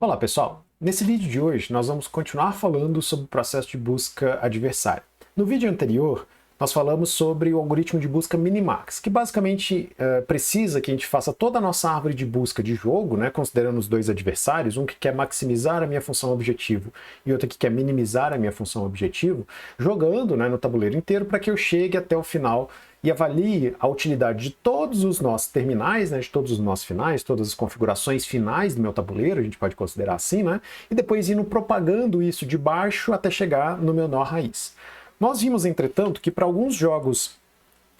Olá pessoal, nesse vídeo de hoje nós vamos continuar falando sobre o processo de busca adversária. No vídeo anterior nós falamos sobre o algoritmo de busca Minimax, que basicamente precisa que a gente faça toda a nossa árvore de busca de jogo, né, considerando os dois adversários, um que quer maximizar a minha função objetivo e outro que quer minimizar a minha função objetivo, jogando, né, no tabuleiro inteiro para que eu chegue até o final e avalie a utilidade de todos os nossos terminais, né, de todos os nossos finais, todas as configurações finais do meu tabuleiro, a gente pode considerar assim, né, e depois indo propagando isso de baixo até chegar no meu nó raiz. Nós vimos, entretanto, que para alguns jogos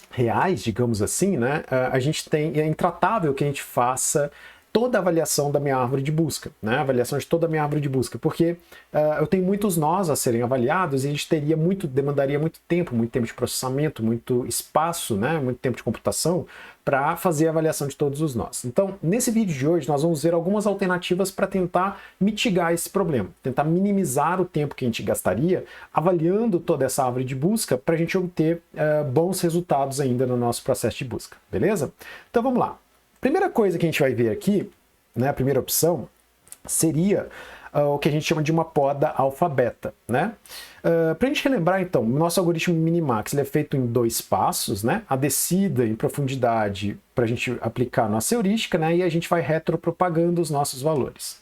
reais, digamos assim, né, é intratável que a gente faça toda a avaliação da minha árvore de busca, né? A avaliação de toda a minha árvore de busca, porque eu tenho muitos nós a serem avaliados e a gente demandaria muito tempo de processamento, muito espaço, né? Muito tempo de computação para fazer a avaliação de todos os nós. Então, nesse vídeo de hoje, nós vamos ver algumas alternativas para tentar mitigar esse problema, tentar minimizar o tempo que a gente gastaria avaliando toda essa árvore de busca para a gente obter bons resultados ainda no nosso processo de busca, beleza? Então vamos lá. Primeira coisa que a gente vai ver aqui, né, a primeira opção, seria o que a gente chama de uma poda alfabeta, né? Para a gente relembrar, então, o nosso algoritmo Minimax ele é feito em dois passos, né? A descida em profundidade para a gente aplicar a nossa heurística, né? E a gente vai retropropagando os nossos valores.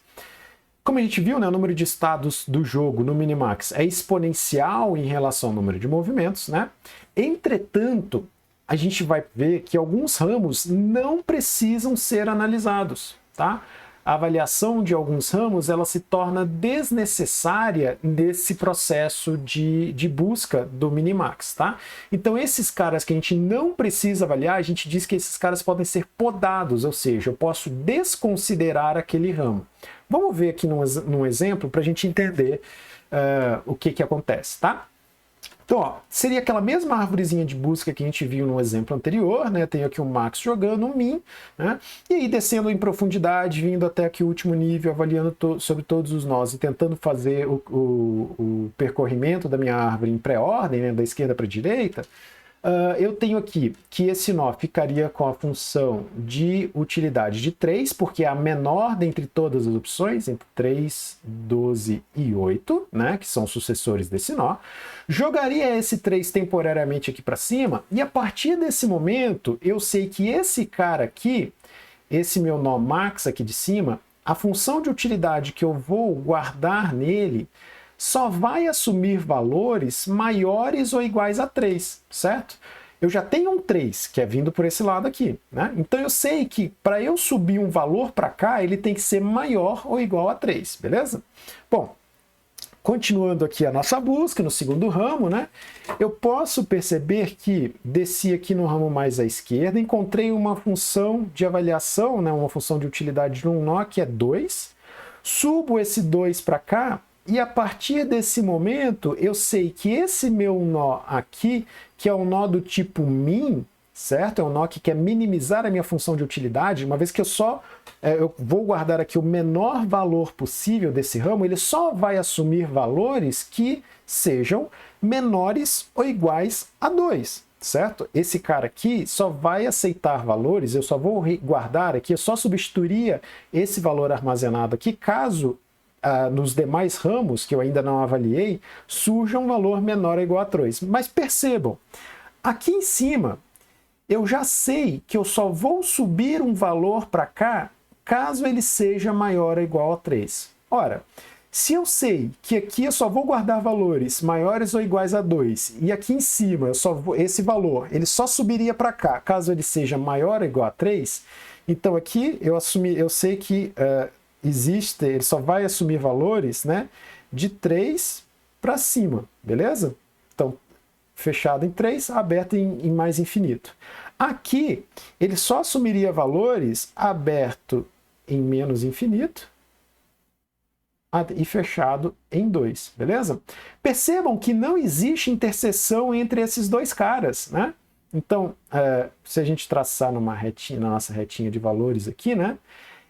Como a gente viu, né, o número de estados do jogo no Minimax é exponencial em relação ao número de movimentos, né? Entretanto, a gente vai ver que alguns ramos não precisam ser analisados, tá? A avaliação de alguns ramos ela se torna desnecessária nesse processo de busca do Minimax, tá? Então esses caras que a gente não precisa avaliar, a gente diz que esses caras podem ser podados, ou seja, eu posso desconsiderar aquele ramo. Vamos ver aqui num exemplo para a gente entender o que acontece, tá? Então, ó, seria aquela mesma árvorezinha de busca que a gente viu no exemplo anterior, né? Tenho aqui o Max jogando um Min, né? E aí descendo em profundidade, vindo até aqui o último nível, avaliando sobre todos os nós e tentando fazer o percorrimento da minha árvore em pré-ordem, né? Da esquerda para a direita. Eu tenho aqui que esse nó ficaria com a função de utilidade de 3, porque é a menor dentre todas as opções, entre 3, 12 e 8, né, que são sucessores desse nó. Jogaria esse 3 temporariamente aqui para cima, e a partir desse momento, eu sei que esse cara aqui, esse meu nó max aqui de cima, a função de utilidade que eu vou guardar nele só vai assumir valores maiores ou iguais a 3, certo? Eu já tenho um 3, que é vindo por esse lado aqui, né? Então eu sei que para eu subir um valor para cá, ele tem que ser maior ou igual a 3, beleza? Bom, continuando aqui a nossa busca no segundo ramo, né? Eu posso perceber que desci aqui no ramo mais à esquerda, encontrei uma função de avaliação, né? Uma função de utilidade de um nó que é 2, subo esse 2 para cá, e a partir desse momento, eu sei que esse meu nó aqui, que é um nó do tipo min, certo? É um nó que quer minimizar a minha função de utilidade, uma vez que eu vou guardar aqui o menor valor possível desse ramo, ele só vai assumir valores que sejam menores ou iguais a 2, certo? Esse cara aqui só vai aceitar valores, eu só vou guardar aqui, eu só substituiria esse valor armazenado aqui, caso nos demais ramos, que eu ainda não avaliei, surja um valor menor ou igual a 3. Mas percebam, aqui em cima, eu já sei que eu só vou subir um valor para cá, caso ele seja maior ou igual a 3. Ora, se eu sei que aqui eu só vou guardar valores maiores ou iguais a 2, e aqui em cima esse valor ele só subiria para cá, caso ele seja maior ou igual a 3, então aqui eu sei que ele só vai assumir valores, né, de 3 para cima, beleza? Então, fechado em 3, aberto em mais infinito. Aqui, ele só assumiria valores aberto em menos infinito e fechado em 2, beleza? Percebam que não existe interseção entre esses dois caras, né? Então, se a gente traçar na nossa retinha de valores aqui, né?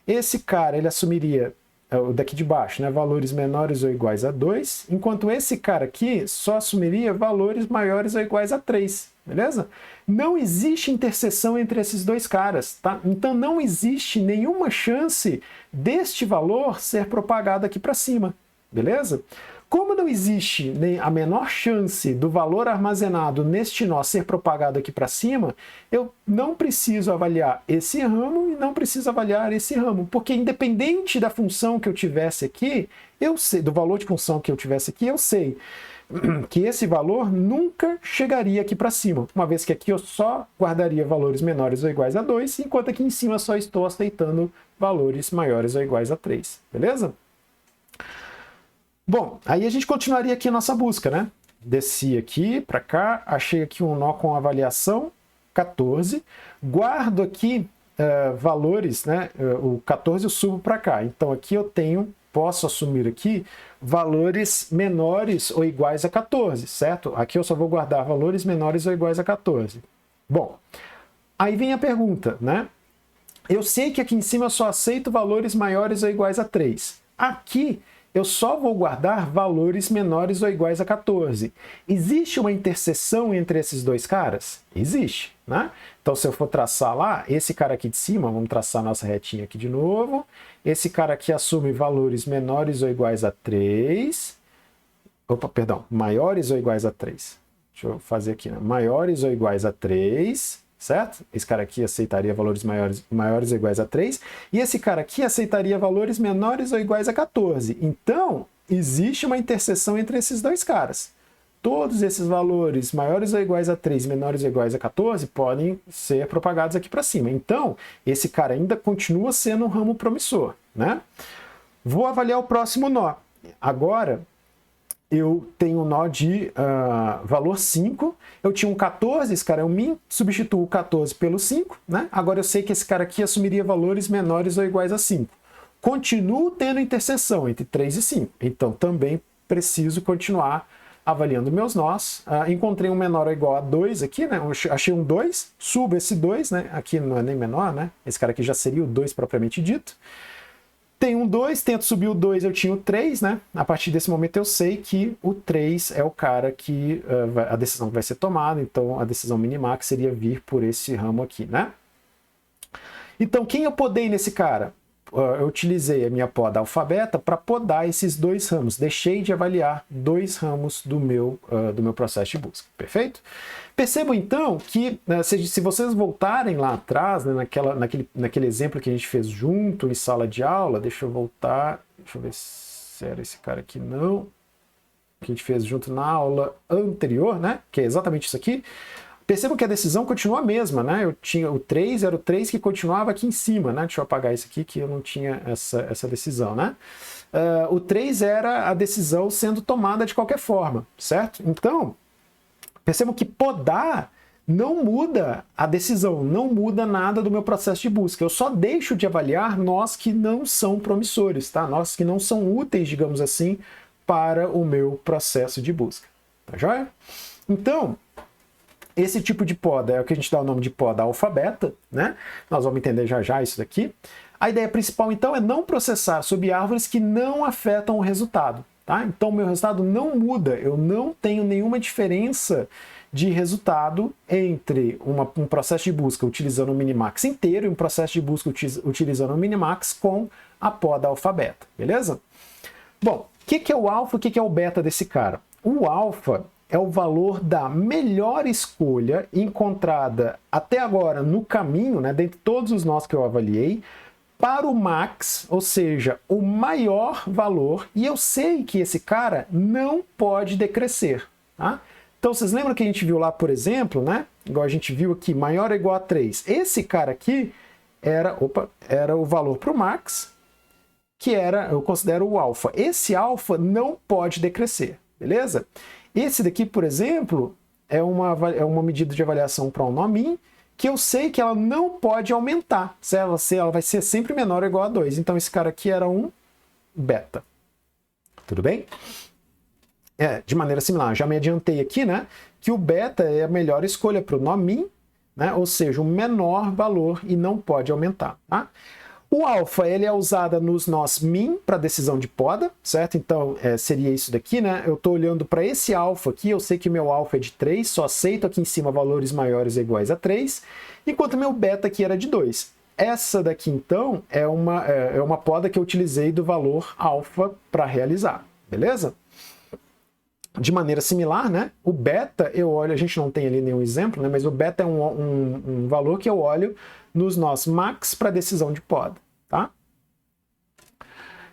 Esse cara, ele assumiria o daqui de baixo, né, valores menores ou iguais a 2, enquanto esse cara aqui só assumiria valores maiores ou iguais a 3, beleza? Não existe interseção entre esses dois caras, tá? Então não existe nenhuma chance deste valor ser propagado aqui para cima, beleza? Como não existe nem a menor chance do valor armazenado neste nó ser propagado aqui para cima, eu não preciso avaliar esse ramo e não preciso avaliar esse ramo, porque independente da função que eu tivesse aqui, eu sei, do valor de função que eu tivesse aqui, eu sei que esse valor nunca chegaria aqui para cima, uma vez que aqui eu só guardaria valores menores ou iguais a 2, enquanto aqui em cima só estou aceitando valores maiores ou iguais a 3, beleza? Bom, aí a gente continuaria aqui a nossa busca, né? Desci aqui para cá, achei aqui um nó com avaliação 14, guardo aqui valores, né? O 14 eu subo para cá, então aqui eu posso assumir aqui valores menores ou iguais a 14, certo? Aqui eu só vou guardar valores menores ou iguais a 14. Bom, aí vem a pergunta, né? Eu sei que aqui em cima eu só aceito valores maiores ou iguais a 3. Aqui eu só vou guardar valores menores ou iguais a 14. Existe uma interseção entre esses dois caras? Existe, né? Então, se eu for traçar lá, esse cara aqui de cima, vamos traçar nossa retinha aqui de novo. Esse cara aqui assume valores menores ou iguais a 3. Opa, perdão, maiores ou iguais a 3. Deixa eu fazer aqui, né? Maiores ou iguais a 3. Certo? Esse cara aqui aceitaria valores maiores ou iguais a 3, e esse cara aqui aceitaria valores menores ou iguais a 14. Então, existe uma interseção entre esses dois caras. Todos esses valores maiores ou iguais a 3 e menores ou iguais a 14 podem ser propagados aqui para cima. Então, esse cara ainda continua sendo um ramo promissor, né? Vou avaliar o próximo nó. Agora, eu tenho um nó de valor 5, eu tinha um 14, esse cara é um min, substituo o 14 pelo 5, né? Agora eu sei que esse cara aqui assumiria valores menores ou iguais a 5. Continuo tendo interseção entre 3 e 5, então também preciso continuar avaliando meus nós. Encontrei um menor ou igual a 2 aqui, né? Eu achei um 2, subo esse 2, né? Aqui não é nem menor, né? Esse cara aqui já seria o 2 propriamente dito. Tem um 2, tento subir o 2, eu tinha o 3, né? A partir desse momento eu sei que o 3 é o cara que a decisão vai ser tomada, então a decisão minimax seria vir por esse ramo aqui, né? Então, quem eu podei nesse cara? Eu utilizei a minha poda alfabeta para podar esses dois ramos. Deixei de avaliar dois ramos do meu processo de busca. Perfeito? Percebam então que, se vocês voltarem lá atrás, né, naquele exemplo que a gente fez junto em sala de aula, deixa eu voltar, deixa eu ver se era esse cara aqui, não, que a gente fez junto na aula anterior, né, que é exatamente isso aqui. Percebam que a decisão continua a mesma, né? Eu tinha o 3, era o 3 que continuava aqui em cima, né? Deixa eu apagar isso aqui que eu não tinha essa decisão, né? O 3 era a decisão sendo tomada de qualquer forma, certo? Então, percebam que podar não muda a decisão, não muda nada do meu processo de busca. Eu só deixo de avaliar nós que não são promissores, tá? Nós que não são úteis, digamos assim, para o meu processo de busca. Tá joia? Então, esse tipo de poda é o que a gente dá o nome de poda alfabeta, né? Nós vamos entender já já isso daqui. A ideia principal, então, é não processar sob árvores que não afetam o resultado, tá? Então, o meu resultado não muda, eu não tenho nenhuma diferença de resultado entre um processo de busca utilizando o minimax inteiro e um processo de busca utilizando o minimax com a poda alfabeta, beleza? Bom, o que é o alfa e o que é o beta desse cara? O alfa é o valor da melhor escolha encontrada até agora no caminho, né, dentre todos os nós que eu avaliei, para o max, ou seja, o maior valor, e eu sei que esse cara não pode decrescer. Tá? Então, vocês lembram que a gente viu lá, por exemplo, né, igual a gente viu aqui, maior ou igual a 3. Esse cara aqui era o valor para o max, que eu considero o alfa. Esse alfa não pode decrescer, beleza? Esse daqui, por exemplo, é uma medida de avaliação para um nó min, que eu sei que ela não pode aumentar. Ela vai ser sempre menor ou igual a 2. Então, esse cara aqui era um beta. Tudo bem? De maneira similar, já me adiantei aqui, né, que o beta é a melhor escolha para o nó min, né, ou seja, o menor valor e não pode aumentar. Tá? O alfa, ele é usado nos nós min para decisão de poda, certo? Então, seria isso daqui, né? Eu estou olhando para esse alfa aqui, eu sei que meu alfa é de 3, só aceito aqui em cima valores maiores ou iguais a 3, enquanto meu beta aqui era de 2. Essa daqui, então, é uma poda que eu utilizei do valor alfa para realizar, beleza? De maneira similar, né? O beta, eu olho, a gente não tem ali nenhum exemplo, né? Mas o beta é um valor que eu olho nos nós max para decisão de poda, tá?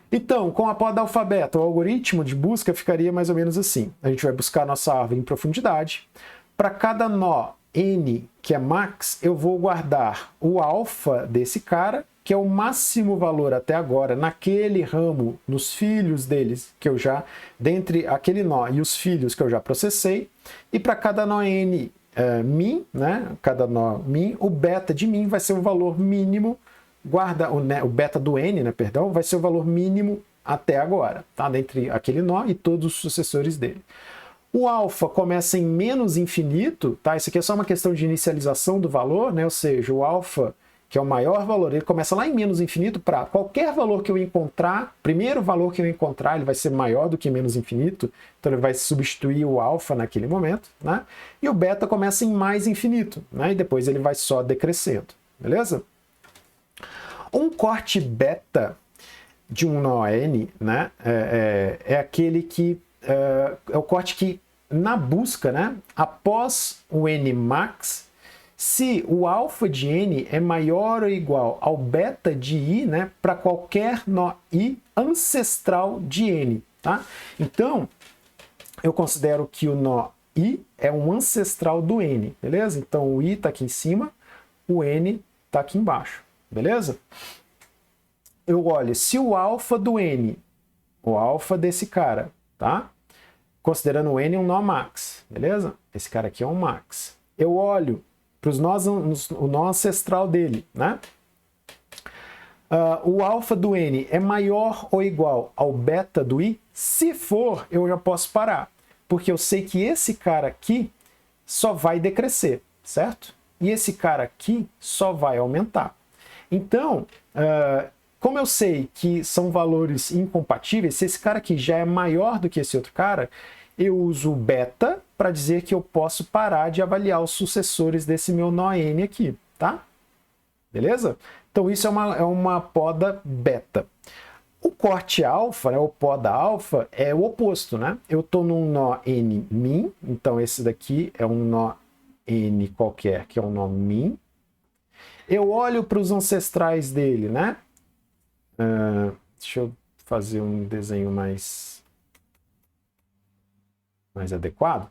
Então, com a poda alfabeto, o algoritmo de busca ficaria mais ou menos assim. A gente vai buscar nossa árvore em profundidade. Para cada nó n, que é max, eu vou guardar o alfa desse cara, que é o máximo valor até agora naquele ramo, nos filhos deles, que eu já, dentre aquele nó e os filhos que eu já processei, e para cada nó n min, né, cada nó min, o beta de min vai ser o valor mínimo, o beta do n, né, perdão, vai ser o valor mínimo até agora, tá, dentre aquele nó e todos os sucessores dele. O alfa começa em menos infinito, tá? Isso aqui é só uma questão de inicialização do valor, né? Ou seja, o alfa, que é o maior valor, ele começa lá em menos infinito para qualquer valor que eu encontrar, primeiro valor que eu encontrar, ele vai ser maior do que menos infinito, então ele vai substituir o alfa naquele momento, né? E o beta começa em mais infinito, né? E depois ele vai só decrescendo, beleza? Um corte beta de um nó n, né? É aquele que é o corte que, na busca, né, após o n max, se o alfa de n é maior ou igual ao beta de i, né, para qualquer nó i ancestral de n, tá? Então, eu considero que o nó i é um ancestral do n, beleza? Então, o i está aqui em cima, o n está aqui embaixo, beleza? Eu olho, se o alfa do n, o alfa desse cara, tá? Considerando o n um nó max, beleza? Esse cara aqui é um max. Eu olho para o nó ancestral dele, né? O alfa do n é maior ou igual ao beta do i? Se for, eu já posso parar, porque eu sei que esse cara aqui só vai decrescer, certo? E esse cara aqui só vai aumentar. Então, como eu sei que são valores incompatíveis, se esse cara aqui já é maior do que esse outro cara, eu uso o beta para dizer que eu posso parar de avaliar os sucessores desse meu nó n aqui, tá? Beleza? Então isso é uma poda beta. O corte alfa, né, o poda alfa, é o oposto, né? Eu estou num nó n min, então esse daqui é um nó n qualquer, que é um nó min. Eu olho para os ancestrais dele, né? Deixa eu fazer um desenho mais adequado.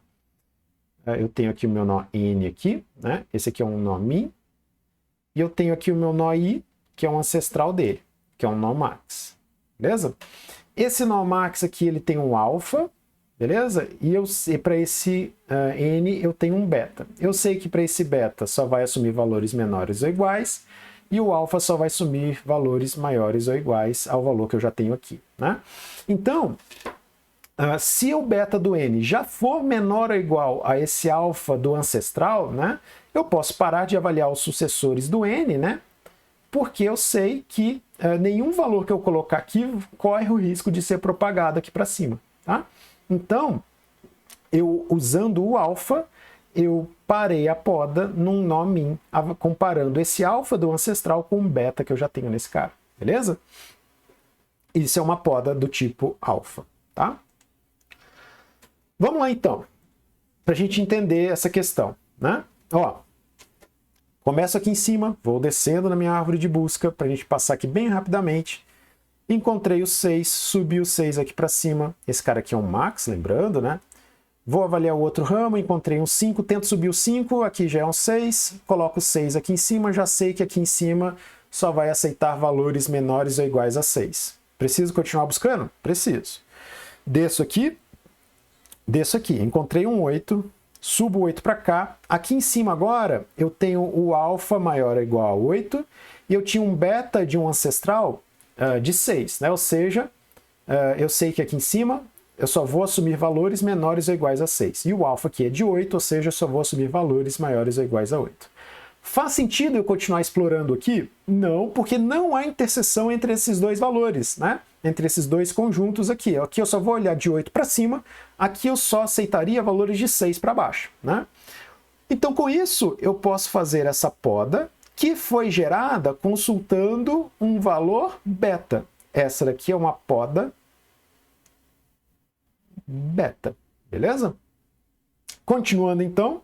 Eu tenho aqui o meu nó n aqui, né? Esse aqui é um nó min. E eu tenho aqui o meu nó i, que é um ancestral dele, que é um nó max. Beleza? Esse nó max aqui, ele tem um alfa, beleza? E para esse n eu tenho um beta. Eu sei que para esse beta só vai assumir valores menores ou iguais, e o alfa só vai assumir valores maiores ou iguais ao valor que eu já tenho aqui, né? Então, se o beta do n já for menor ou igual a esse alfa do ancestral, né, eu posso parar de avaliar os sucessores do n, né, porque eu sei que nenhum valor que eu colocar aqui corre o risco de ser propagado aqui para cima, tá? Então, eu usando o alfa, eu parei a poda num nó min, comparando esse alfa do ancestral com o beta que eu já tenho nesse cara, beleza? Isso é uma poda do tipo alfa, tá? Vamos lá então, para a gente entender essa questão, né? Ó, começo aqui em cima, vou descendo na minha árvore de busca para a gente passar aqui bem rapidamente. Encontrei o 6, subi o 6 aqui para cima. Esse cara aqui é um max, lembrando, né? Vou avaliar o outro ramo, encontrei um 5, tento subir o 5, aqui já é um 6, coloco o 6 aqui em cima, já sei que aqui em cima só vai aceitar valores menores ou iguais a 6. Preciso continuar buscando? Preciso. Desço aqui, encontrei um 8, subo o 8 para cá. Aqui em cima agora eu tenho o alfa maior ou igual a 8 e eu tinha um beta de um ancestral de 6, né? Ou seja, eu sei que aqui em cima eu só vou assumir valores menores ou iguais a 6. E o alfa aqui é de 8, ou seja, eu só vou assumir valores maiores ou iguais a 8. Faz sentido eu continuar explorando aqui? Não, porque não há interseção entre esses dois valores, né? Entre esses dois conjuntos aqui. Aqui eu só vou olhar de 8 para cima, aqui eu só aceitaria valores de 6 para baixo, né? Então, com isso, eu posso fazer essa poda que foi gerada consultando um valor beta. Essa daqui é uma poda beta, beleza? Continuando então,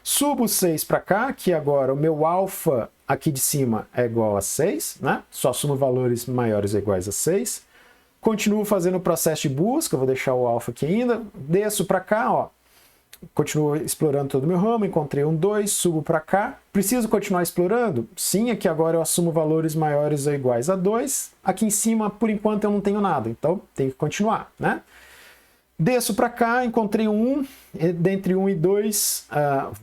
subo 6 para cá, que agora o meu alfa aqui de cima é igual a 6, né? Só sumo valores maiores ou iguais a 6. Continuo fazendo o processo de busca, vou deixar o alfa aqui ainda, desço para cá, ó. Continuo explorando todo o meu ramo, encontrei um 2, subo para cá. Preciso continuar explorando? Sim, aqui agora eu assumo valores maiores ou iguais a 2. Aqui em cima, por enquanto, eu não tenho nada, então tenho que continuar, né? Desço para cá, encontrei um 1, dentre 1 e 2,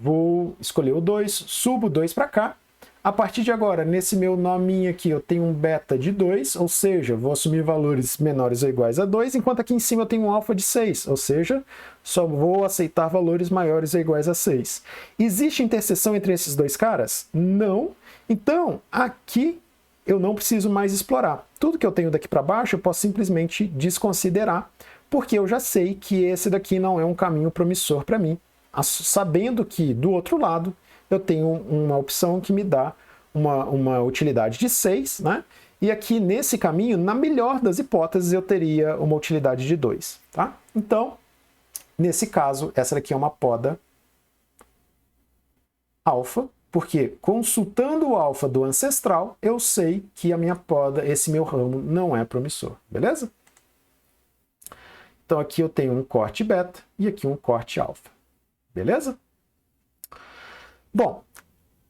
vou escolher o 2, subo 2 para cá. A partir de agora, nesse meu nominho aqui, eu tenho um beta de 2, ou seja, vou assumir valores menores ou iguais a 2, enquanto aqui em cima eu tenho um alfa de 6, ou seja, só vou aceitar valores maiores ou iguais a 6. Existe interseção entre esses dois caras? Não. Então, aqui eu não preciso mais explorar. Tudo que eu tenho daqui para baixo eu posso simplesmente desconsiderar, porque eu já sei que esse daqui não é um caminho promissor para mim, sabendo que do outro lado eu tenho uma opção que me dá uma utilidade de 6, né? E aqui nesse caminho, na melhor das hipóteses, eu teria uma utilidade de 2, tá? Então, nesse caso, essa daqui é uma poda alfa, porque consultando o alfa do ancestral, eu sei que a minha poda, esse meu ramo, não é promissor, beleza? Então aqui eu tenho um corte beta e aqui um corte alfa, beleza? Bom,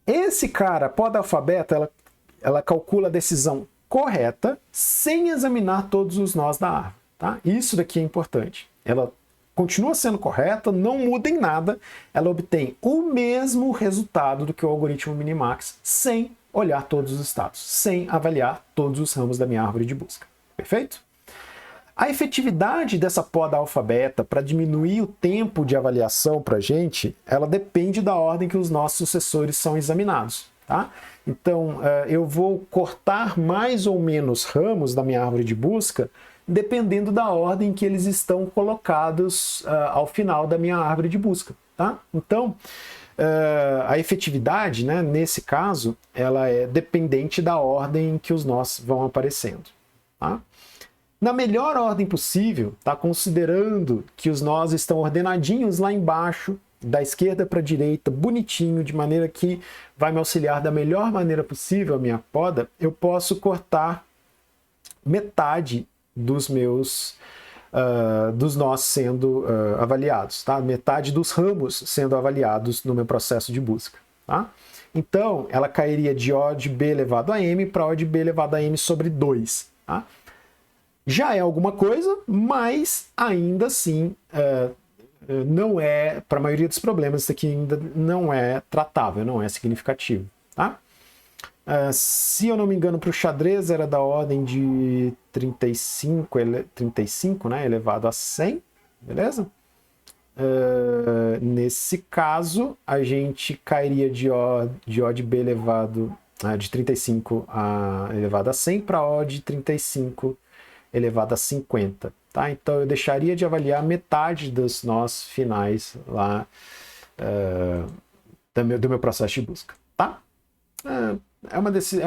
esse cara, poda alfa beta, ela calcula a decisão correta sem examinar todos os nós da árvore, tá? Isso daqui é importante. Ela continua sendo correta, não muda em nada, ela obtém o mesmo resultado do que o algoritmo Minimax sem olhar todos os estados, sem avaliar todos os ramos da minha árvore de busca. Perfeito? A efetividade dessa poda alfa-beta para diminuir o tempo de avaliação para a gente, ela depende da ordem que os nossos sucessores são examinados, tá? Então, eu vou cortar mais ou menos ramos da minha árvore de busca dependendo da ordem que eles estão colocados ao final da minha árvore de busca, tá? Então, a efetividade, né, nesse caso, ela é dependente da ordem que os nós vão aparecendo, tá? Na melhor ordem possível, tá? Considerando que os nós estão ordenadinhos lá embaixo, da esquerda para a direita, bonitinho, de maneira que vai me auxiliar da melhor maneira possível a minha poda, eu posso cortar metade dos meus dos nós sendo avaliados, tá? Metade dos ramos sendo avaliados no meu processo de busca, tá? Então, ela cairia de O de B elevado a M para O de B elevado a M sobre 2, tá? Já é alguma coisa, mas ainda assim não é, para a maioria dos problemas, isso aqui ainda não é tratável, não é significativo, tá? Se eu não me engano, para o xadrez era da ordem de 35, né, elevado a 100, beleza? Nesse caso, a gente cairia de O de B elevado de 35 elevado a 100 para O de 35 elevado a 50, tá? Então eu deixaria de avaliar metade dos nós finais lá do meu processo de busca, tá? É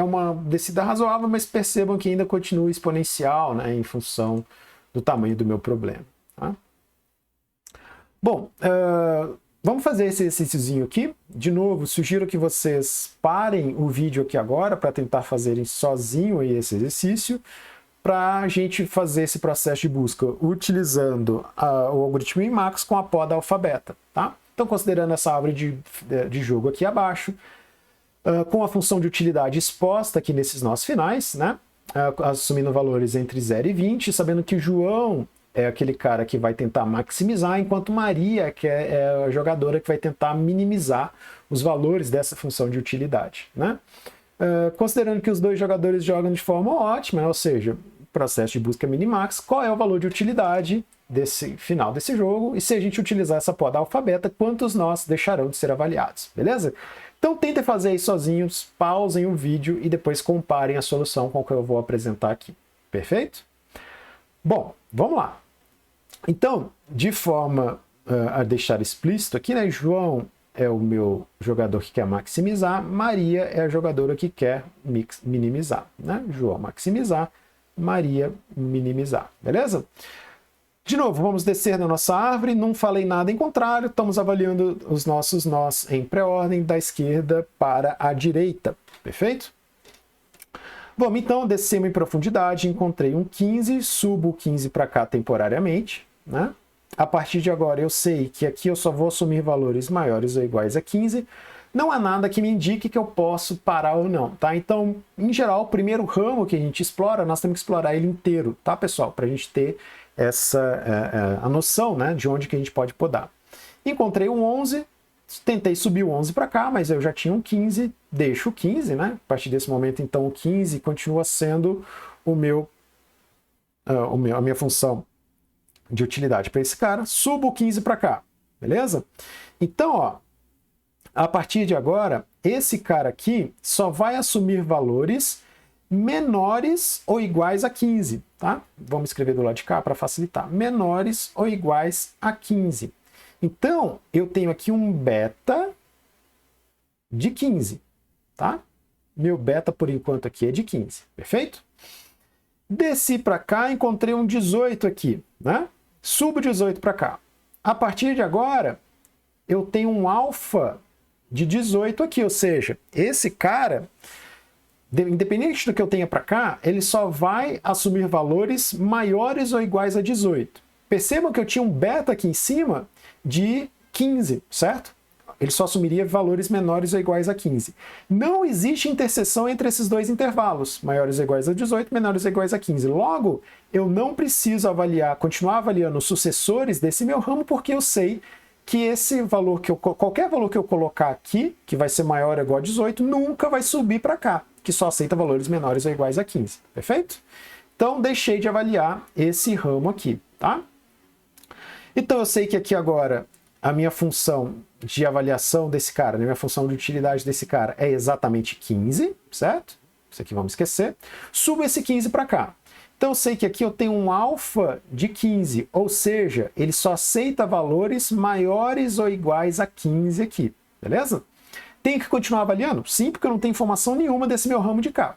uma descida razoável, mas percebam que ainda continua exponencial, né, em função do tamanho do meu problema, tá? Bom, vamos fazer esse exercíciozinho aqui. De novo, sugiro que vocês parem o vídeo aqui agora para tentar fazerem sozinho aí esse exercício, para a gente fazer esse processo de busca utilizando o algoritmo Minimax com a poda alfa-beta, tá? Então, considerando essa árvore de jogo aqui abaixo, com a função de utilidade exposta aqui nesses nós finais, né? Assumindo valores entre 0 e 20, sabendo que João é aquele cara que vai tentar maximizar, enquanto Maria que é a jogadora que vai tentar minimizar os valores dessa função de utilidade, né? Considerando que os dois jogadores jogam de forma ótima, ou seja, processo de busca minimax, qual é o valor de utilidade desse final desse jogo, e se a gente utilizar essa poda alfa-beta, quantos nós deixarão de ser avaliados, beleza? Então tentem fazer aí sozinhos, pausem o vídeo e depois comparem a solução com o que eu vou apresentar aqui. Perfeito? Bom, vamos lá. Então, de forma a deixar explícito aqui, né, João é o meu jogador que quer maximizar, Maria é a jogadora que quer minimizar, né? João maximizar, Maria minimizar, beleza? De novo, vamos descer na nossa árvore, não falei nada em contrário, estamos avaliando os nossos nós em pré-ordem da esquerda para a direita, perfeito? Bom, então descemos em profundidade, encontrei um 15, subo o 15 para cá temporariamente, né? A partir de agora eu sei que aqui eu só vou assumir valores maiores ou iguais a 15, não há nada que me indique que eu posso parar ou não, tá? Então, em geral, o primeiro ramo que a gente explora, nós temos que explorar ele inteiro, tá, pessoal? Para a gente ter a noção, né, de onde que a gente pode podar. Encontrei um 11, tentei subir o 11 para cá, mas eu já tinha um 15, deixo o 15, né? A partir desse momento, então, o 15 continua sendo a minha função de utilidade para esse cara, subo o 15 para cá, beleza? Então, ó, a partir de agora, esse cara aqui só vai assumir valores menores ou iguais a 15, tá? Vamos escrever do lado de cá para facilitar. Menores ou iguais a 15. Então, eu tenho aqui um beta de 15, tá? Meu beta, por enquanto, aqui é de 15, perfeito? Desci para cá, encontrei um 18 aqui, né? Subo 18 para cá. A partir de agora, eu tenho um alfa de 18 aqui, ou seja, esse cara, independente do que eu tenha para cá, ele só vai assumir valores maiores ou iguais a 18. Percebam que eu tinha um beta aqui em cima de 15, certo? Ele só assumiria valores menores ou iguais a 15. Não existe interseção entre esses dois intervalos, maiores ou iguais a 18, menores ou iguais a 15. Logo, eu não preciso continuar avaliando os sucessores desse meu ramo, porque eu sei que esse valor qualquer valor que eu colocar aqui, que vai ser maior ou igual a 18, nunca vai subir para cá, que só aceita valores menores ou iguais a 15. Perfeito? Então, deixei de avaliar esse ramo aqui, tá? Então, eu sei que aqui agora a minha função de avaliação desse cara, né, minha função de utilidade desse cara é exatamente 15, certo? Isso aqui vamos esquecer. Subo esse 15 para cá. Então eu sei que aqui eu tenho um alfa de 15, ou seja, ele só aceita valores maiores ou iguais a 15 aqui, beleza? Tenho que continuar avaliando? Sim, porque eu não tenho informação nenhuma desse meu ramo de cá.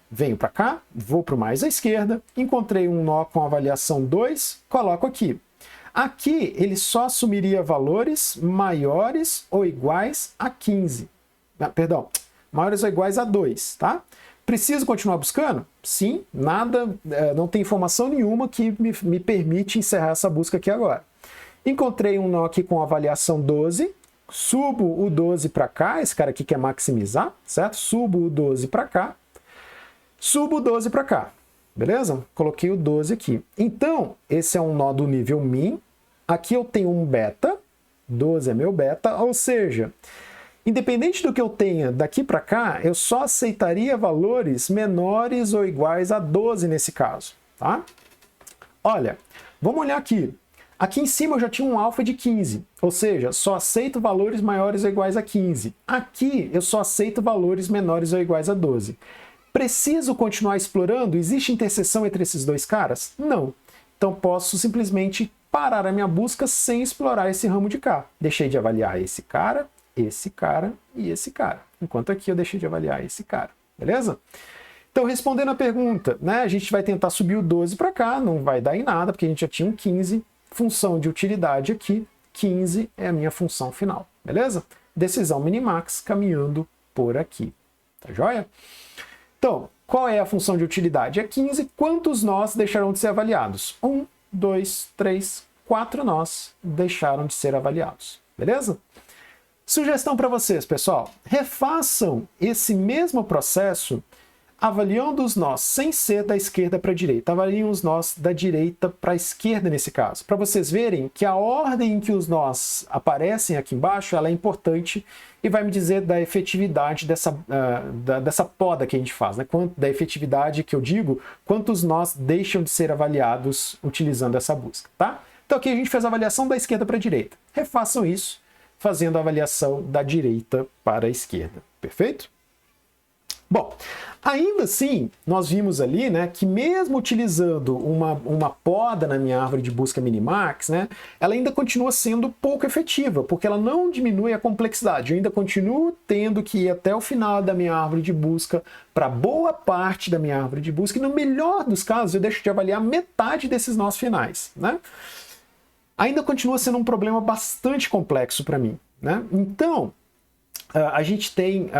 Venho para cá, vou para o mais à esquerda, encontrei um nó com avaliação 2, coloco aqui. Aqui, ele só assumiria valores maiores ou iguais a 15. Perdão, maiores ou iguais a 2, tá? Preciso continuar buscando? Sim, nada, não tem informação nenhuma que me permite encerrar essa busca aqui agora. Encontrei um nó aqui com avaliação 12, subo o 12 para cá, esse cara aqui quer maximizar, certo? Subo o 12 para cá, subo o 12 para cá. Beleza? Coloquei o 12 aqui. Então, esse é um nó do nível min. Aqui eu tenho um beta. 12 é meu beta. Ou seja, independente do que eu tenha daqui para cá, eu só aceitaria valores menores ou iguais a 12 nesse caso. Tá? Olha, vamos olhar aqui. Aqui em cima eu já tinha um alfa de 15. Ou seja, só aceito valores maiores ou iguais a 15. Aqui eu só aceito valores menores ou iguais a 12. Preciso continuar explorando? Existe interseção entre esses dois caras? Não. Então posso simplesmente parar a minha busca sem explorar esse ramo de cá. Deixei de avaliar esse cara e esse cara. Enquanto aqui eu deixei de avaliar esse cara. Beleza? Então, respondendo a pergunta, né, a gente vai tentar subir o 12 para cá, não vai dar em nada, porque a gente já tinha um 15. Função de utilidade aqui, 15 é a minha função final. Beleza? Decisão minimax caminhando por aqui. Tá joia? Então, qual é a função de utilidade? É 15. Quantos nós deixarão de ser avaliados? 1, 2, 3, 4 nós deixaram de ser avaliados. Beleza? Sugestão para vocês, pessoal. Refaçam esse mesmo processo avaliando os nós sem ser da esquerda para a direita. Avaliem os nós da direita para a esquerda nesse caso. Para vocês verem que a ordem em que os nós aparecem aqui embaixo ela é importante e vai me dizer da efetividade dessa poda que a gente faz, né? Da efetividade que eu digo, quantos nós deixam de ser avaliados utilizando essa busca, tá? Então aqui a gente fez a avaliação da esquerda para a direita. Refaçam isso fazendo a avaliação da direita para a esquerda. Perfeito? Bom, ainda assim, nós vimos ali, né, que mesmo utilizando uma poda na minha árvore de busca minimax, né, ela ainda continua sendo pouco efetiva, porque ela não diminui a complexidade. Eu ainda continuo tendo que ir até o final da minha árvore de busca, para boa parte da minha árvore de busca, e no melhor dos casos, eu deixo de avaliar metade desses nós finais, né? Ainda continua sendo um problema bastante complexo para mim, né? Então, a gente tem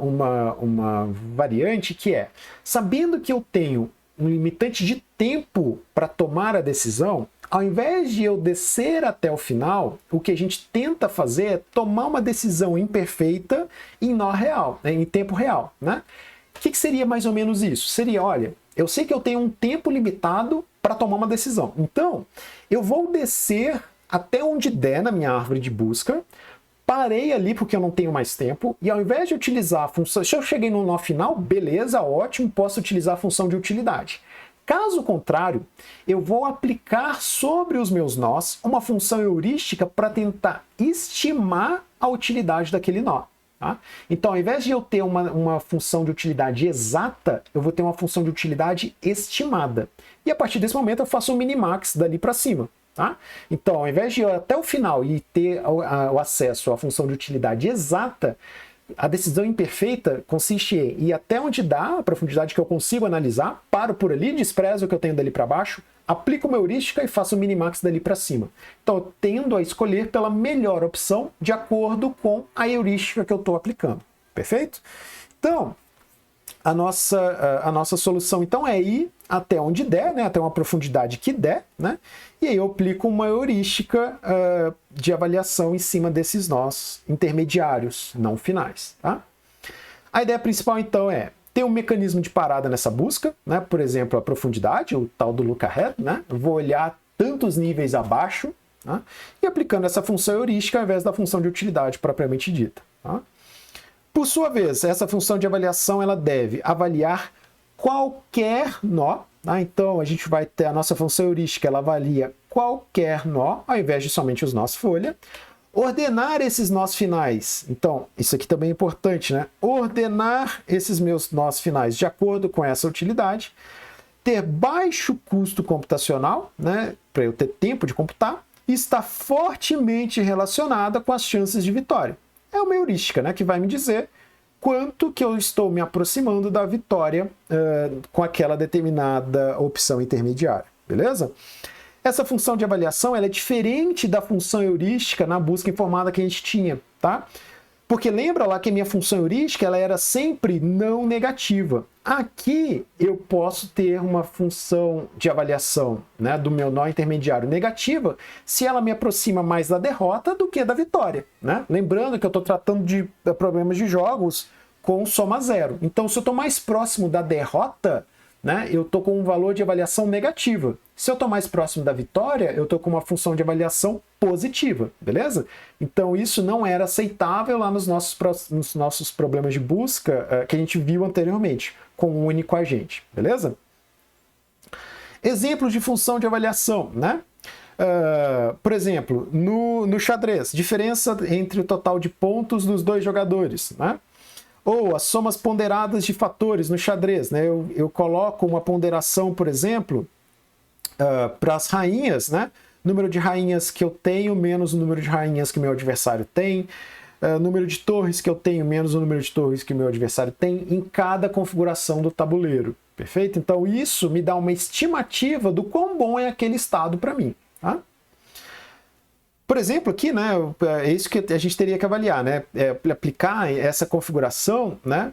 uma variante que é, sabendo que eu tenho um limitante de tempo para tomar a decisão, ao invés de eu descer até o final, o que a gente tenta fazer é tomar uma decisão imperfeita em nó real, em tempo real, né? O que seria mais ou menos isso? Seria, olha, eu sei que eu tenho um tempo limitado para tomar uma decisão, então eu vou descer até onde der na minha árvore de busca, parei ali porque eu não tenho mais tempo, e ao invés de utilizar a função, se eu cheguei no nó final, beleza, ótimo, posso utilizar a função de utilidade. Caso contrário, eu vou aplicar sobre os meus nós uma função heurística para tentar estimar a utilidade daquele nó. Tá? Então, ao invés de eu ter uma função de utilidade exata, eu vou ter uma função de utilidade estimada. E a partir desse momento eu faço um minimax dali para cima. Tá? Então, ao invés de ir até o final e ter o acesso à função de utilidade exata, a decisão imperfeita consiste em ir até onde dá, a profundidade que eu consigo analisar, paro por ali, desprezo o que eu tenho dali para baixo, aplico uma heurística e faço o minimax dali para cima. Então, eu tendo a escolher pela melhor opção de acordo com a heurística que eu estou aplicando. Perfeito? Então, a nossa solução então é ir até onde der, né, até uma profundidade que der, né, e aí eu aplico uma heurística de avaliação em cima desses nós intermediários, não finais. Tá? A ideia principal então é ter um mecanismo de parada nessa busca, né, por exemplo, a profundidade, o tal do look ahead, né, eu vou olhar tantos níveis abaixo, tá, e aplicando essa função heurística ao invés da função de utilidade propriamente dita. Tá? Por sua vez, essa função de avaliação ela deve avaliar qualquer nó, tá? Então a gente vai ter a nossa função heurística, ela avalia qualquer nó, ao invés de somente os nós folha, ordenar esses nós finais, então isso aqui também é importante, né? Ordenar esses meus nós finais de acordo com essa utilidade, ter baixo custo computacional, né? Para eu ter tempo de computar, e está fortemente relacionada com as chances de vitória. É uma heurística, né, que vai me dizer quanto que eu estou me aproximando da vitória com aquela determinada opção intermediária, beleza? Essa função de avaliação ela é diferente da função heurística na busca informada que a gente tinha, tá? Porque lembra lá que a minha função heurística ela era sempre não negativa. Aqui eu posso ter uma função de avaliação, né, do meu nó intermediário negativa se ela me aproxima mais da derrota do que da vitória. Né? Lembrando que eu estou tratando de problemas de jogos com soma zero. Então, se eu estou mais próximo da derrota, né, eu estou com um valor de avaliação negativa. Se eu estou mais próximo da vitória, eu estou com uma função de avaliação positiva, beleza? Então isso não era aceitável lá nos nossos problemas de busca que a gente viu anteriormente, com um único agente, beleza? Exemplos de função de avaliação, né? Por exemplo, no xadrez, diferença entre o total de pontos dos dois jogadores, né? Ou as somas ponderadas de fatores no xadrez, né? Eu coloco uma ponderação, por exemplo, para as rainhas, né? Número de rainhas que eu tenho menos o número de rainhas que meu adversário tem, número de torres que eu tenho menos o número de torres que meu adversário tem em cada configuração do tabuleiro, perfeito? Então isso me dá uma estimativa do quão bom é aquele estado para mim, tá? Por exemplo, aqui, né, é isso que a gente teria que avaliar, né? Aplicar essa configuração, né,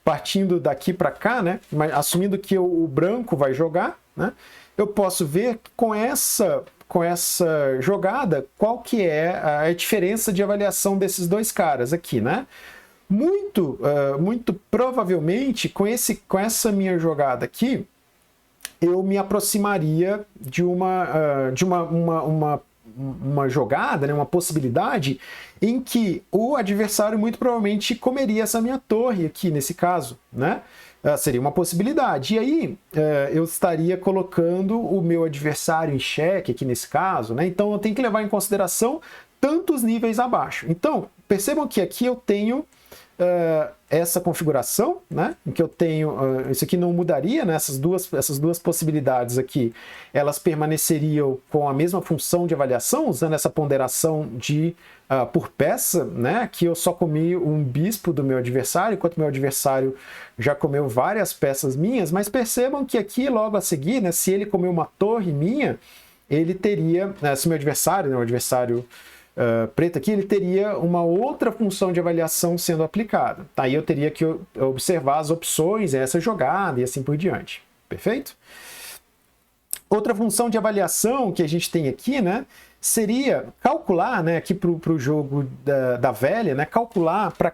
partindo daqui para cá, né, mas assumindo que o branco vai jogar, né, eu posso ver com essa jogada qual que é a diferença de avaliação desses dois caras aqui, né? Muito provavelmente com essa minha jogada aqui, eu me aproximaria de uma jogada, né, uma possibilidade em que o adversário muito provavelmente comeria essa minha torre aqui nesse caso, né? seria uma possibilidade. E aí eu estaria colocando o meu adversário em xeque aqui nesse caso, né? Então eu tenho que levar em consideração tantos níveis abaixo. Então, percebam que aqui eu tenho essa configuração, né, em que eu tenho, isso aqui não mudaria, né, essas duas possibilidades aqui, elas permaneceriam com a mesma função de avaliação, usando essa ponderação de por peça, né, aqui eu só comi um bispo do meu adversário, enquanto meu adversário já comeu várias peças minhas, mas percebam que aqui logo a seguir, né, se ele comeu uma torre minha, ele teria, se meu adversário, né, o adversário preto aqui, ele teria uma outra função de avaliação sendo aplicada. Tá? Aí eu teria que observar as opções, essa jogada e assim por diante. Perfeito? Outra função de avaliação que a gente tem aqui, né, seria calcular, né, aqui para o jogo da velha, né, calcular para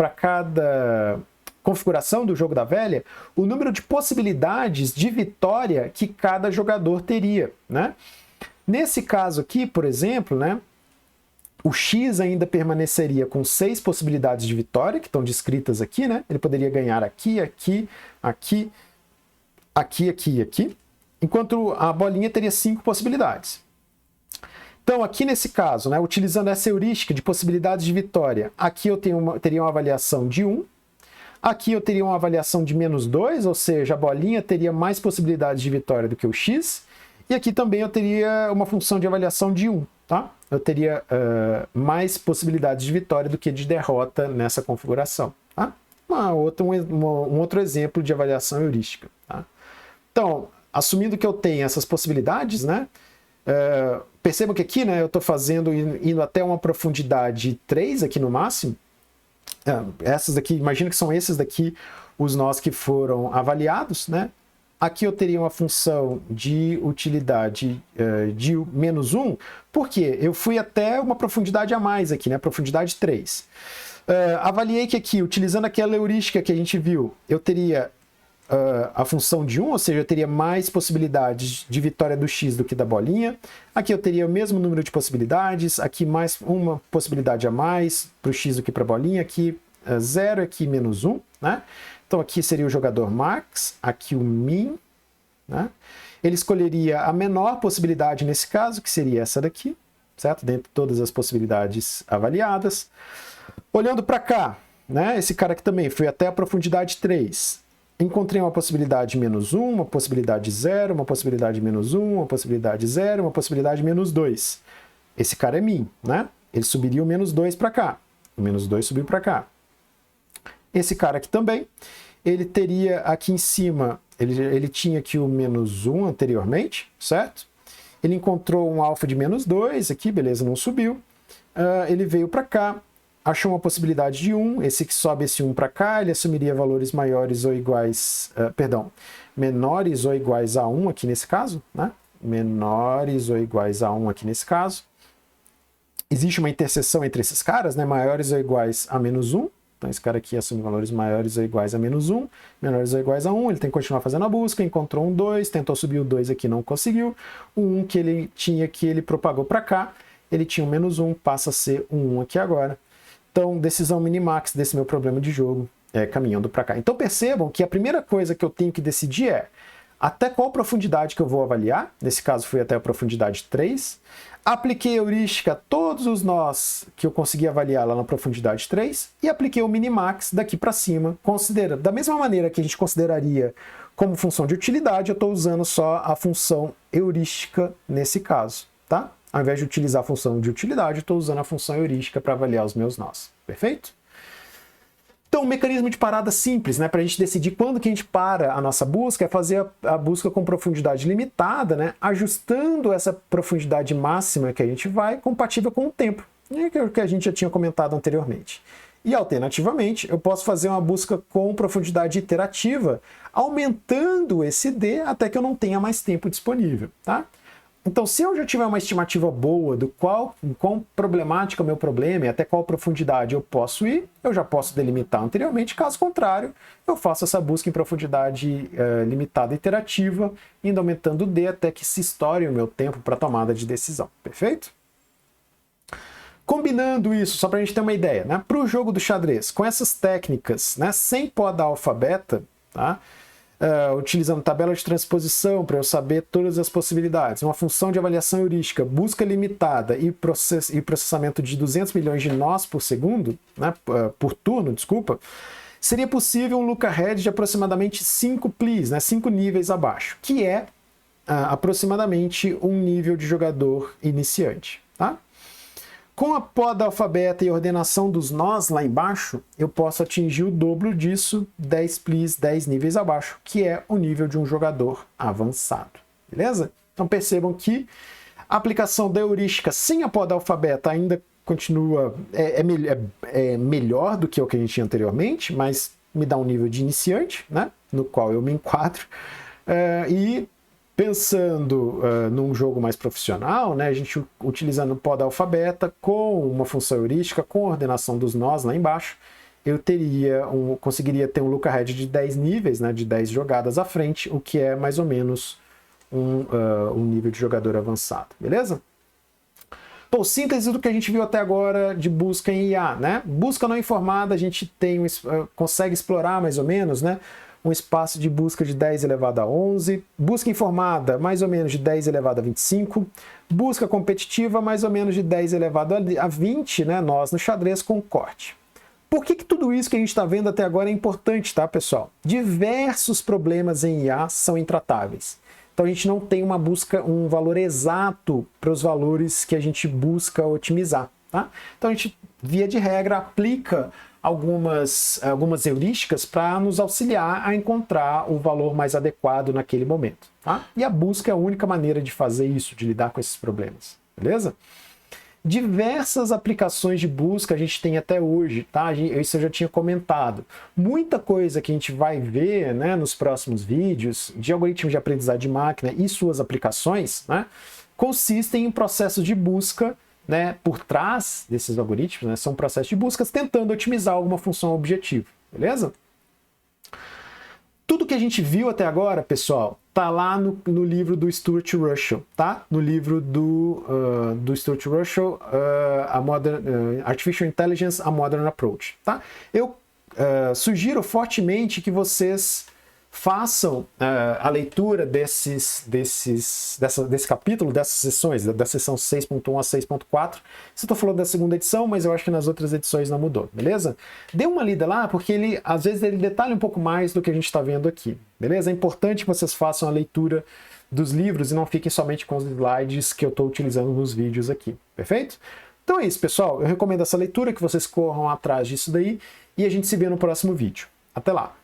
cada configuração do jogo da velha o número de possibilidades de vitória que cada jogador teria. Né? Nesse caso aqui, por exemplo, né, o X ainda permaneceria com 6 possibilidades de vitória, que estão descritas aqui, né? Ele poderia ganhar aqui, aqui, aqui, aqui, aqui e aqui, enquanto a bolinha teria 5 possibilidades. Então, aqui nesse caso, né, utilizando essa heurística de possibilidades de vitória, aqui eu teria uma avaliação de 1, aqui eu teria uma avaliação de -2, ou seja, a bolinha teria mais possibilidades de vitória do que o X, e aqui também eu teria uma função de avaliação de 1, tá? Eu teria mais possibilidades de vitória do que de derrota nessa configuração. Tá? Um outro exemplo de avaliação heurística. Tá? Então, assumindo que eu tenho essas possibilidades, né? Percebam que aqui, né, eu estou indo até uma profundidade 3 aqui no máximo. Essas daqui, imagina que são esses daqui os nós que foram avaliados, né? Aqui eu teria uma função de utilidade de -1, porque eu fui até uma profundidade a mais aqui, né? Profundidade 3. Avaliei que aqui, utilizando aquela heurística que a gente viu, eu teria a função de 1, ou seja, eu teria mais possibilidades de vitória do X do que da bolinha. Aqui eu teria o mesmo número de possibilidades, aqui mais uma possibilidade a mais para o X do que para a bolinha, aqui 0, aqui -1, né? Então aqui seria o jogador max, aqui o min, né? Ele escolheria a menor possibilidade nesse caso, que seria essa daqui, certo? Dentre todas as possibilidades avaliadas. Olhando para cá, né? Esse cara aqui também foi até a profundidade 3. Encontrei uma possibilidade -1, uma possibilidade 0, uma possibilidade -1, uma possibilidade 0, uma possibilidade -2. Esse cara é min, né? Ele subiria o -2 para cá. O -2 subiu para cá. Esse cara aqui também, ele teria aqui em cima, ele tinha aqui o -1 anteriormente, certo? Ele encontrou um alfa de -2 aqui, beleza, não subiu. Ele veio para cá, achou uma possibilidade de 1, esse que sobe esse 1 para cá, ele assumiria valores maiores ou iguais, menores ou iguais a 1 aqui nesse caso, né? Menores ou iguais a 1 aqui nesse caso. Existe uma interseção entre esses caras, né? Maiores ou iguais a -1. Então esse cara aqui assume valores maiores ou iguais a -1, menores ou iguais a 1, ele tem que continuar fazendo a busca, encontrou um 2, tentou subir o 2 aqui, não conseguiu. O 1 que ele tinha aqui, ele propagou para cá, ele tinha um -1, passa a ser um 1 aqui agora. Então, decisão minimax desse meu problema de jogo caminhando para cá. Então percebam que a primeira coisa que eu tenho que decidir é até qual profundidade que eu vou avaliar, nesse caso foi até a profundidade 3, apliquei a heurística a todos os nós que eu consegui avaliar lá na profundidade 3 e apliquei o minimax daqui para cima, considerando, da mesma maneira que a gente consideraria como função de utilidade, eu estou usando só a função heurística nesse caso, tá? Ao invés de utilizar a função de utilidade, eu estou usando a função heurística para avaliar os meus nós, perfeito? Então, um mecanismo de parada simples, né, para a gente decidir quando que a gente para a nossa busca, é fazer a busca com profundidade limitada, né, ajustando essa profundidade máxima que a gente vai compatível com o tempo, que é o que a gente já tinha comentado anteriormente. E, alternativamente, eu posso fazer uma busca com profundidade iterativa, aumentando esse D até que eu não tenha mais tempo disponível, tá? Então, se eu já tiver uma estimativa boa do quão problemático é o meu problema e até qual profundidade eu posso ir, eu já posso delimitar anteriormente. Caso contrário, eu faço essa busca em profundidade limitada iterativa, indo aumentando o D até que se estoure o meu tempo para tomada de decisão. Perfeito? Combinando isso, só para a gente ter uma ideia, né? Para o jogo do xadrez, com essas técnicas, né, sem pó da alfabeta, tá? Utilizando tabela de transposição para eu saber todas as possibilidades, uma função de avaliação heurística, busca limitada e processamento de 200 milhões de nós por segundo, né, por turno, desculpa, seria possível um look-ahead de aproximadamente 5 plis, né, 5 níveis abaixo, que é aproximadamente um nível de jogador iniciante. Tá? Com a poda alfabeta e ordenação dos nós lá embaixo, eu posso atingir o dobro disso, 10 plis, 10 níveis abaixo, que é o nível de um jogador avançado. Beleza? Então percebam que a aplicação da heurística sem a poda alfabeta ainda continua, melhor do que o que a gente tinha anteriormente, mas me dá um nível de iniciante, né, no qual eu me enquadro. E pensando num jogo mais profissional, né, a gente utilizando o pó da alfabeta com uma função heurística, com a ordenação dos nós lá embaixo, eu conseguiria ter um look-ahead de 10 níveis, né, de 10 jogadas à frente, o que é mais ou menos um nível de jogador avançado, beleza? Bom, síntese do que a gente viu até agora de busca em IA, né? Busca não informada, a gente consegue explorar mais ou menos, né, um espaço de busca de 10 elevado a 11, busca informada mais ou menos de 10 elevado a 25, busca competitiva mais ou menos de 10 elevado a 20, né, nós no xadrez com corte. Por que tudo isso que a gente está vendo até agora é importante, tá, pessoal? Diversos problemas em IA são intratáveis. Então a gente não tem um valor exato para os valores que a gente busca otimizar, tá? Então a gente, via de regra, aplica algumas heurísticas para nos auxiliar a encontrar o valor mais adequado naquele momento, tá? E a busca é a única maneira de fazer isso, de lidar com esses problemas, beleza? Diversas aplicações de busca a gente tem até hoje, tá? Isso eu já tinha comentado. Muita coisa que a gente vai ver, né, nos próximos vídeos de algoritmos de aprendizagem de máquina e suas aplicações, né, consistem em processos de busca, né, por trás desses algoritmos, né, são processos de buscas tentando otimizar alguma função objetivo, beleza? Tudo que a gente viu até agora, pessoal, tá lá no livro do Stuart Russell, tá? No livro do Stuart Russell, Artificial Intelligence, a Modern Approach, tá? Eu sugiro fortemente que vocês façam a leitura desse capítulo, dessas sessões, da sessão 6.1 a 6.4. Você está falando da segunda edição, mas eu acho que nas outras edições não mudou, beleza? Dê uma lida lá, porque às vezes ele detalha um pouco mais do que a gente está vendo aqui, beleza? É importante que vocês façam a leitura dos livros e não fiquem somente com os slides que eu estou utilizando nos vídeos aqui, perfeito? Então é isso, pessoal. Eu recomendo essa leitura, que vocês corram atrás disso daí, e a gente se vê no próximo vídeo. Até lá!